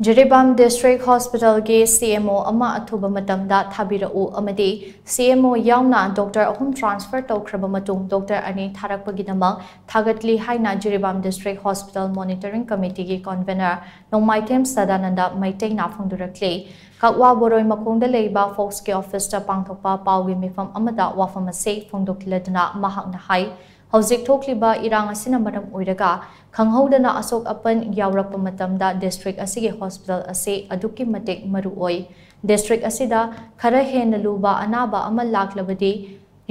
Jiribam District Hospital ge CMO ama Athuba Matam Da Thabirak amadi CMO yaona Dr. Ahum transfer toukhraba matung Dr. ani tharakpa gi damak thagatli haina Jiribam District Hospital Monitoring Committee ge Convenor Nongmaithem Sadananda Meitei na phongdorakli kakwa boroi makongda leiba folks ke office ta pangthokpa pawgi mifam amada wafam ase phongdokladna mahakna hai Hauzik thokliba irang asina maram oiraga khanghodana asok apan yawrakpa matamda district asige hospital ase aduki matek maru oi district asida khara hena luba anaba amal laklabadi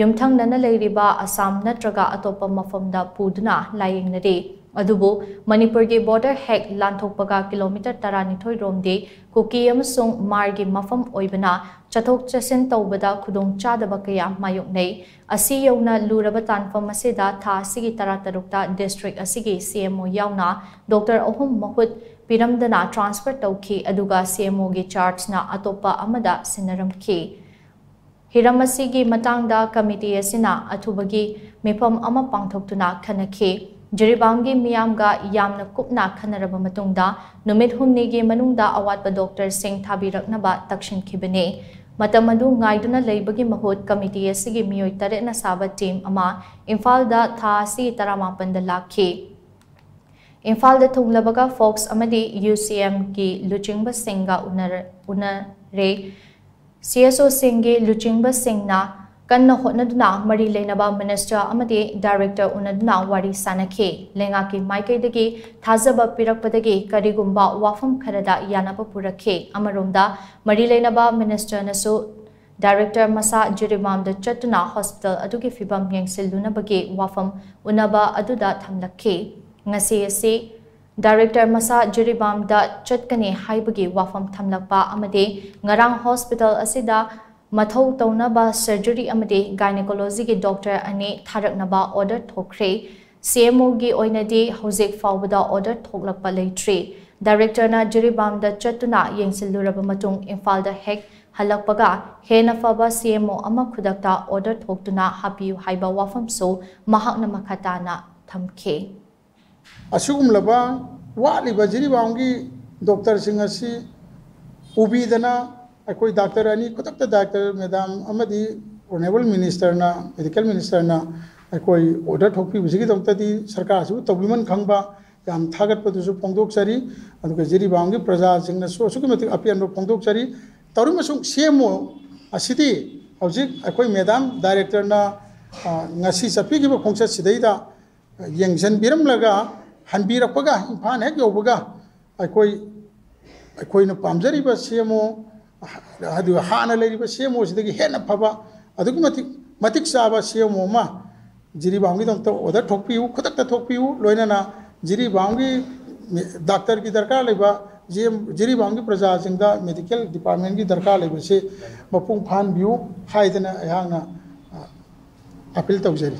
yumthangnana leiriba Assam natraga atopa mafamda puduna layingnade adubu Manipur ge border hek lanthokpaga kilometer 12 romde kuki amasung margi mafam oibana chathok chasin tawbada khudong chadaba kaya mayoknei asi yauna luraba tanfam asida tha sigi taratarukta district asigi CMO yauna Dr. Ahum mahut piramdana transfer tawki aduga CMO ge charge na atopa amada sinaramki hiramasi gi Matam Da committee asina athubagi mifam ama pangthoktuna khanakhi Jiribam gi miyamga yamna kupna khanaraba matungda numit humni gi manungda awatpa doctor sing thabiraknaba takshin khibane matam adu ngaiduna leibagi mahut committee asigi miyoi tare na saba team ama Imphal da tha si 18 da lakhi Imphal da thunglabaga folks amadi UCM gi luchingba singa unare CSO singi luchingba singna Kanna hotnaduna mari leinaba minister amadi director unaduna wari sanakhe lenga ki maike dagi thazaba pirakpadagi karigumba wafam kharada yanaba purakhe amaromda mari leinaba minister nasu director masa Jiribam da chatuna hospital adugi fibam yengsiluna bagi wafam unaba aduda thamlakhe ngasi ase Director masa Jiribam da chatkane haibagi wafam thamlakpa amade ngarang hospital asida Mathau taunaba surgery amade gynecology ki doctor ani tharaknaba order thokre CMO gi oinadi hauzik fawbada order thoklakpa leitri director na Jiribam da chatuna yengsiluraba matung Imphal da hek halakpaga hena faba CMO ama khudakta order thoktuna hapiu haiba wafam so mahakna makhatana thamke asugumlaba waliba Jiribam gi doctor singasi ubidana akoi doctor ani kotakta doctor madam amadi honorable minister na medical minister na akoi order thokpi bisigi domtadi sarkar su tobiman khangba yam thagat padusu phongdok sari aduga Jiribam gi praja singna so asugumati apian ro phongdok sari tarumasung CMO asidi hojik akoi madam director na ngasi sapi gi phongsa sidaida yengsan biram laga hanbirakpaga Imphal hek yobaga akoi na pamjari ba CMO hadu hana leiri ba CMO sidagi hena phaba adugu matik saba CMO ma Jiribam gi dom to order thokpiu khutakta thokpiu loina na Jiribam gi doctor ki darkar leba Jiribam gi praja singda medical department gi darkar leba se mapung phan biu haidana ayangna appeal tawjari